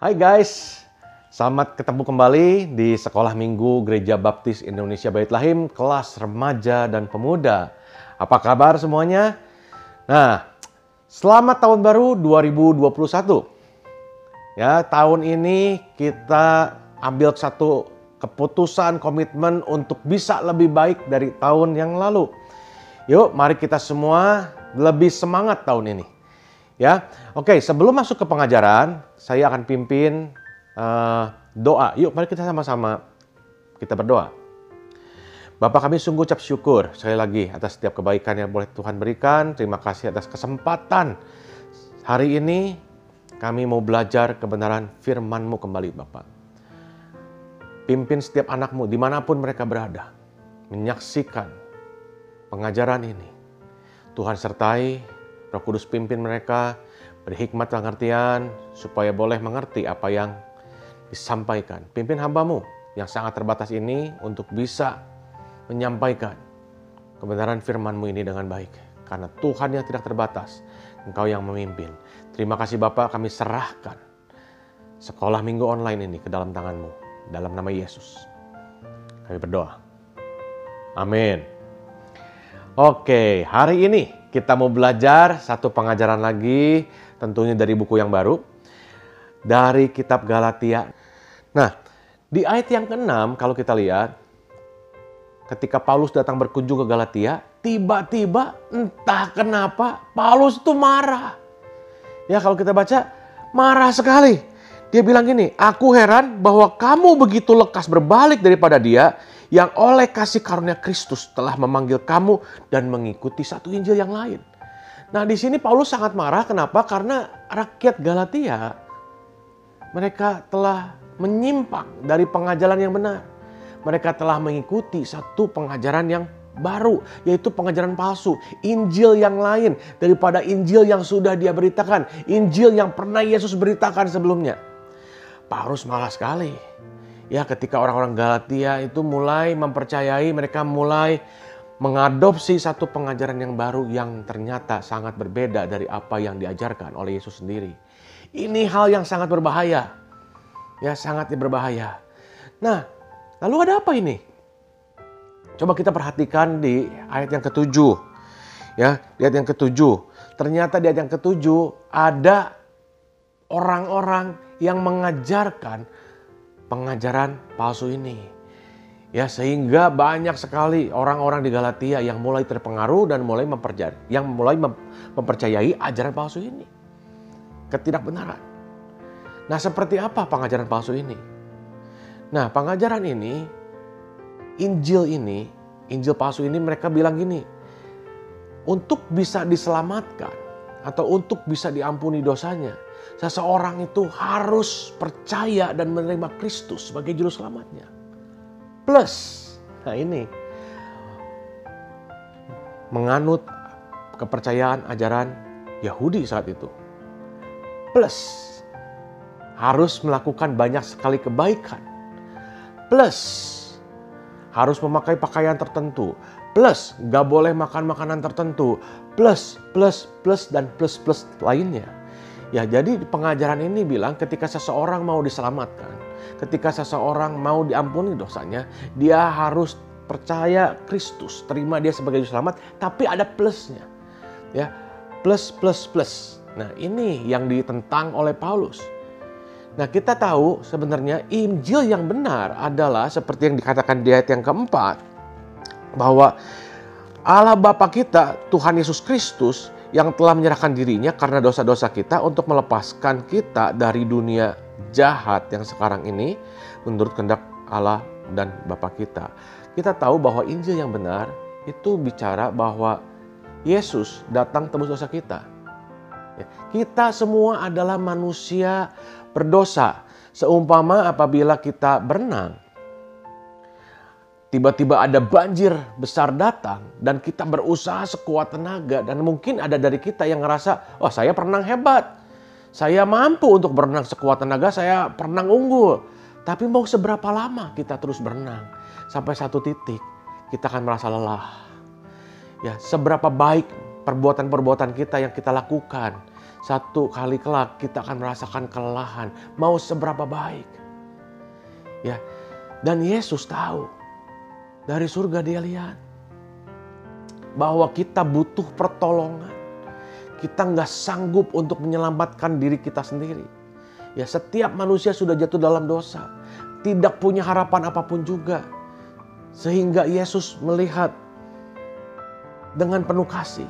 Hai guys, selamat ketemu kembali di Sekolah Minggu Gereja Baptis Indonesia Bait Lahim, kelas remaja dan pemuda. Apa kabar semuanya? Nah, selamat tahun baru 2021. Ya, tahun ini kita ambil satu keputusan, komitmen untuk bisa lebih baik dari tahun yang lalu. Yuk, mari kita semua lebih semangat tahun ini. Ya, oke. Sebelum masuk ke pengajaran, saya akan pimpin doa. Yuk, mari kita sama-sama kita berdoa. Bapak, kami sungguh ucap syukur sekali lagi atas setiap kebaikan yang boleh Tuhan berikan. Terima kasih atas kesempatan hari ini kami mau belajar kebenaran firman-Mu kembali, Bapak. Pimpin setiap anak-Mu dimanapun mereka berada, menyaksikan pengajaran ini. Tuhan sertai, Roh Kudus pimpin mereka, beri hikmat pengertian, supaya boleh mengerti apa yang disampaikan. Pimpin hamba-Mu yang sangat terbatas ini untuk bisa menyampaikan kebenaran firman-Mu ini dengan baik. Karena Tuhan yang tidak terbatas, Engkau yang memimpin. Terima kasih Bapak, kami serahkan sekolah minggu online ini ke dalam tangan-Mu. Dalam nama Yesus, kami berdoa. Amin. Oke, hari ini kita mau belajar satu pengajaran lagi, tentunya dari buku yang baru, dari kitab Galatia. Nah, di ayat yang ke-6 kalau kita lihat, ketika Paulus datang berkunjung ke Galatia, tiba-tiba entah kenapa Paulus itu marah. Ya, kalau kita baca, marah sekali. Dia bilang gini, aku heran bahwa kamu begitu lekas berbalik daripada dia yang oleh kasih karunia Kristus telah memanggil kamu dan mengikuti satu Injil yang lain. Nah, di sini Paulus sangat marah. Kenapa? Karena rakyat Galatia, mereka telah menyimpang dari pengajaran yang benar. Mereka telah mengikuti satu pengajaran yang baru, yaitu pengajaran palsu. Injil yang lain daripada Injil yang sudah dia beritakan. Injil yang pernah Yesus beritakan sebelumnya. Paulus marah sekali. Ya, ketika orang-orang Galatia itu mulai mempercayai, mereka mulai mengadopsi satu pengajaran yang baru yang ternyata sangat berbeda dari apa yang diajarkan oleh Yesus sendiri. Ini hal yang sangat berbahaya. Ya, sangat berbahaya. Nah, lalu ada apa ini? Coba kita perhatikan di ayat yang ke-7. Ya, di ayat yang ke-7. Ternyata di ayat yang ke-7 ada orang-orang yang mengajarkan pengajaran palsu ini. Ya, sehingga banyak sekali orang-orang di Galatia yang mulai terpengaruh dan mulai mempercayai ajaran palsu ini. Ketidakbenaran. Nah, seperti apa pengajaran palsu ini? Nah, pengajaran ini, Injil palsu ini mereka bilang gini, untuk bisa diselamatkan atau untuk bisa diampuni dosanya, seseorang itu harus percaya dan menerima Kristus sebagai juru selamatnya. Plus, nah ini, menganut kepercayaan ajaran Yahudi saat itu. Plus, harus melakukan banyak sekali kebaikan. Plus, harus memakai pakaian tertentu. Plus, gak boleh makan makanan tertentu. Plus dan plus lainnya. Ya, jadi pengajaran ini bilang ketika seseorang mau diselamatkan, ketika seseorang mau diampuni dosanya, dia harus percaya Kristus, terima dia sebagai juru selamat, tapi ada plusnya. Ya, plus. Nah, ini yang ditentang oleh Paulus. Nah, kita tahu sebenarnya Injil yang benar adalah seperti yang dikatakan di ayat yang keempat, bahwa Allah Bapa kita, Tuhan Yesus Kristus, yang telah menyerahkan dirinya karena dosa-dosa kita untuk melepaskan kita dari dunia jahat yang sekarang ini menurut kehendak Allah dan Bapa kita. Kita tahu bahwa Injil yang benar itu bicara bahwa Yesus datang tebus dosa kita. Kita semua adalah manusia berdosa. Seumpama apabila kita berenang, tiba-tiba ada banjir besar datang dan kita berusaha sekuat tenaga, dan mungkin ada dari kita yang ngerasa, wah, saya perenang hebat, saya mampu untuk berenang sekuat tenaga, saya perenang unggul. Tapi mau seberapa lama kita terus berenang? Sampai satu titik kita akan merasa lelah. Ya, seberapa baik perbuatan-perbuatan kita yang kita lakukan, Satu kali kelak kita akan merasakan kelelahan. Mau seberapa baik. Ya, dan Yesus tahu. Dari surga dia lihat. Bahwa kita butuh pertolongan. Kita nggak sanggup untuk menyelamatkan diri kita sendiri. Ya, setiap manusia sudah jatuh dalam dosa. Tidak punya harapan apapun juga. Sehingga Yesus melihat dengan penuh kasih.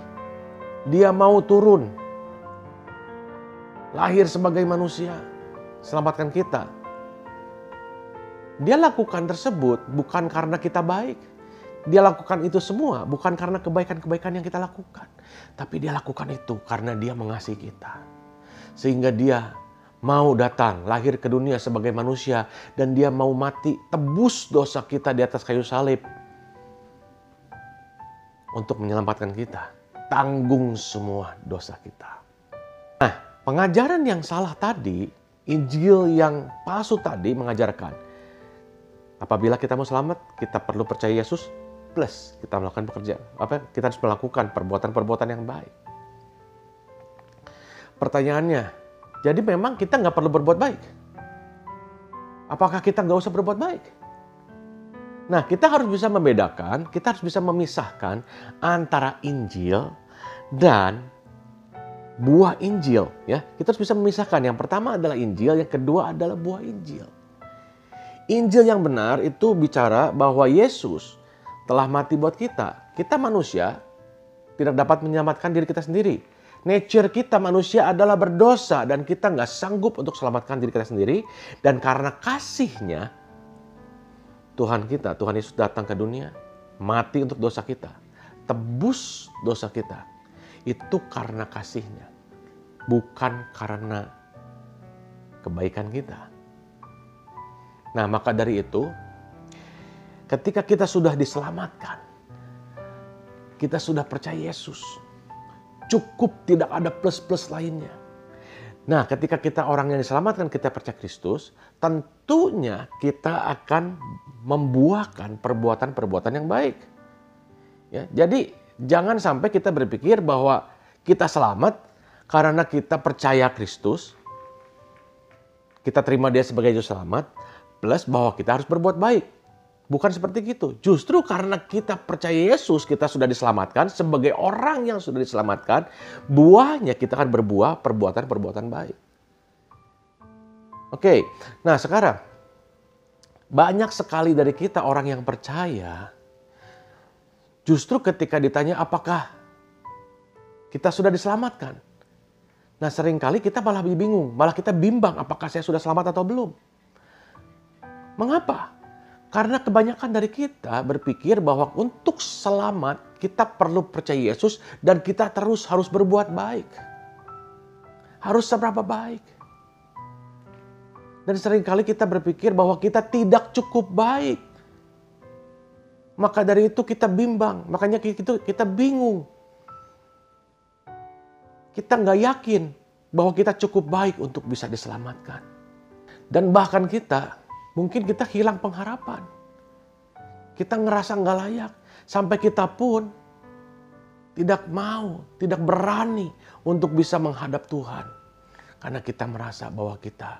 Dia mau turun. Lahir sebagai manusia. Selamatkan kita. Dia lakukan tersebut bukan karena kita baik. Dia lakukan itu semua bukan karena kebaikan-kebaikan yang kita lakukan. Tapi dia lakukan itu karena dia mengasihi kita. Sehingga dia mau datang, lahir ke dunia sebagai manusia. Dan dia mau mati, tebus dosa kita di atas kayu salib. Untuk menyelamatkan kita. Tanggung semua dosa kita. Nah, pengajaran yang salah tadi, Injil yang palsu tadi mengajarkan. Apabila kita mau selamat, kita perlu percaya Yesus. Plus kita melakukan pekerjaan. Kita harus melakukan perbuatan-perbuatan yang baik. Pertanyaannya, jadi memang kita nggak perlu berbuat baik? Apakah kita nggak usah berbuat baik? Nah, kita harus bisa membedakan, kita harus bisa memisahkan antara Injil dan buah Injil. Ya, kita harus bisa memisahkan. Yang pertama adalah Injil, yang kedua adalah buah Injil. Injil yang benar itu bicara bahwa Yesus telah mati buat kita. Kita manusia tidak dapat menyelamatkan diri kita sendiri. Nature kita manusia adalah berdosa dan kita nggak sanggup untuk selamatkan diri kita sendiri. Dan karena kasihnya, Tuhan kita, Tuhan Yesus datang ke dunia, mati untuk dosa kita, tebus dosa kita. Itu karena kasihnya, bukan karena kebaikan kita. Nah, maka dari itu, ketika kita sudah diselamatkan, kita sudah percaya Yesus, cukup, tidak ada plus-plus lainnya. Nah, ketika kita orang yang diselamatkan, kita percaya Kristus, tentunya kita akan membuahkan perbuatan-perbuatan yang baik. Ya, jadi jangan sampai kita berpikir bahwa kita selamat karena kita percaya Kristus, kita terima dia sebagai juru selamat, plus bahwa kita harus berbuat baik. Bukan seperti itu. Justru karena kita percaya Yesus, kita sudah diselamatkan. Sebagai orang yang sudah diselamatkan, buahnya kita akan berbuah perbuatan-perbuatan baik. Oke, nah sekarang banyak sekali dari kita orang yang percaya, justru ketika ditanya apakah kita sudah diselamatkan. Nah seringkali kita malah bingung, malah kita bimbang apakah saya sudah selamat atau belum. Mengapa? Karena kebanyakan dari kita berpikir bahwa untuk selamat kita perlu percaya Yesus dan kita terus harus berbuat baik. Harus seberapa baik. Dan seringkali kita berpikir bahwa kita tidak cukup baik. Maka dari itu kita bimbang, makanya kita bingung. Kita nggak yakin bahwa kita cukup baik untuk bisa diselamatkan. Dan bahkan mungkin kita hilang pengharapan. Kita ngerasa nggak layak. Sampai kita pun tidak mau, tidak berani untuk bisa menghadap Tuhan. Karena kita merasa bahwa kita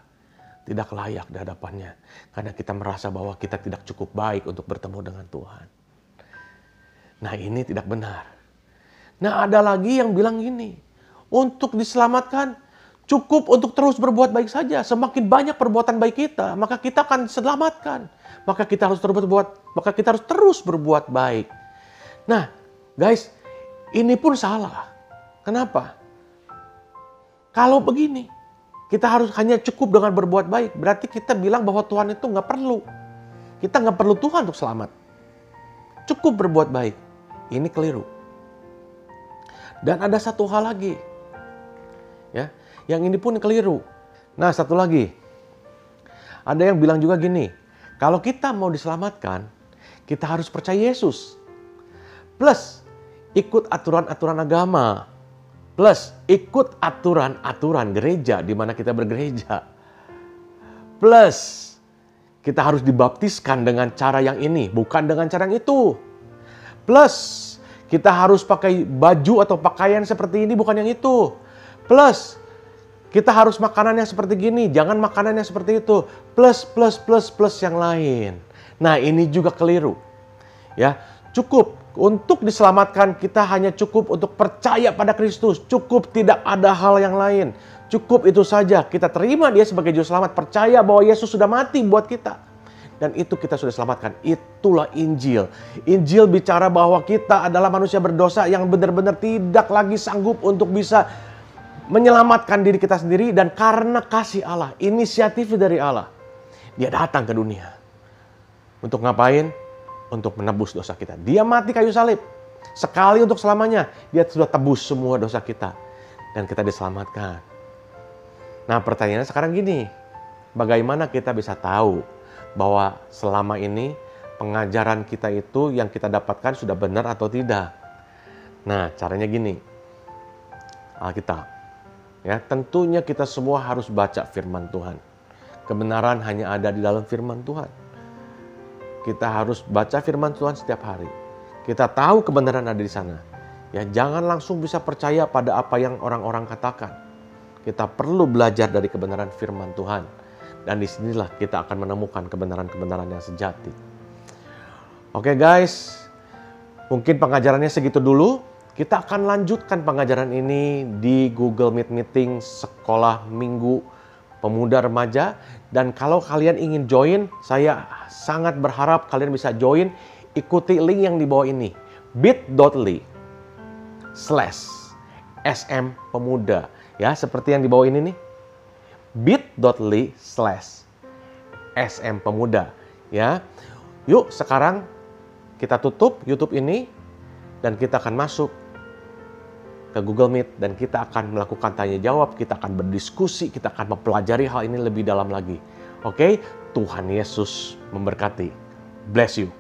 tidak layak di hadapannya. Karena kita merasa bahwa kita tidak cukup baik untuk bertemu dengan Tuhan. Nah ini tidak benar. Nah ada lagi yang bilang gini. Untuk diselamatkan cukup untuk terus berbuat baik saja. Semakin banyak perbuatan baik kita, maka kita akan diselamatkan. Maka kita harus terus berbuat baik. Nah, guys, ini pun salah. Kenapa? Kalau begini, kita harus hanya cukup dengan berbuat baik. Berarti kita bilang bahwa Tuhan itu nggak perlu. Kita nggak perlu Tuhan untuk selamat. Cukup berbuat baik. Ini keliru. Dan ada satu hal lagi. Ya, yang ini pun keliru. Nah, satu lagi. Ada yang bilang juga gini. Kalau kita mau diselamatkan, kita harus percaya Yesus. Plus, ikut aturan-aturan agama. Plus, ikut aturan-aturan gereja di mana kita bergereja. Plus, kita harus dibaptiskan dengan cara yang ini, bukan dengan cara yang itu. Plus, kita harus pakai baju atau pakaian seperti ini, bukan yang itu. Plus, Kita harus makanannya seperti gini, jangan makanannya seperti itu. Plus yang lain. Nah, ini juga keliru. Ya, cukup untuk diselamatkan kita hanya cukup untuk percaya pada Kristus. Cukup, tidak ada hal yang lain. Cukup itu saja, kita terima dia sebagai juru selamat, percaya bahwa Yesus sudah mati buat kita. Dan itu kita sudah selamatkan. Itulah Injil. Injil bicara bahwa kita adalah manusia berdosa yang benar-benar tidak lagi sanggup untuk bisa menyelamatkan diri kita sendiri. Dan karena kasih Allah, inisiatif dari Allah, dia datang ke dunia. Untuk ngapain? Untuk menebus dosa kita. Dia mati kayu salib. Sekali untuk selamanya. Dia sudah tebus semua dosa kita. Dan kita diselamatkan. Nah, pertanyaannya sekarang gini. Bagaimana kita bisa tahu bahwa selama ini pengajaran kita itu yang kita dapatkan sudah benar atau tidak? Nah, caranya gini. Alkitab. Ya, tentunya kita semua harus baca firman Tuhan. Kebenaran hanya ada di dalam firman Tuhan. Kita harus baca firman Tuhan setiap hari. Kita tahu kebenaran ada di sana. Ya, jangan langsung bisa percaya pada apa yang orang-orang katakan. Kita perlu belajar dari kebenaran firman Tuhan. Dan disinilah kita akan menemukan kebenaran-kebenaran yang sejati. Oke guys, mungkin pengajarannya segitu dulu. Kita akan lanjutkan pengajaran ini di Google Meet Meeting Sekolah Minggu Pemuda Remaja. Dan kalau kalian ingin join, saya sangat berharap kalian bisa join. Ikuti link yang di bawah ini. bit.ly/SM Pemuda. Ya, seperti yang di bawah ini nih. bit.ly/SM Pemuda. Ya, yuk sekarang kita tutup YouTube ini. Dan kita akan masuk ke Google Meet dan kita akan melakukan tanya jawab, kita akan berdiskusi, kita akan mempelajari hal ini lebih dalam lagi. Oke, Tuhan Yesus memberkati. Bless you.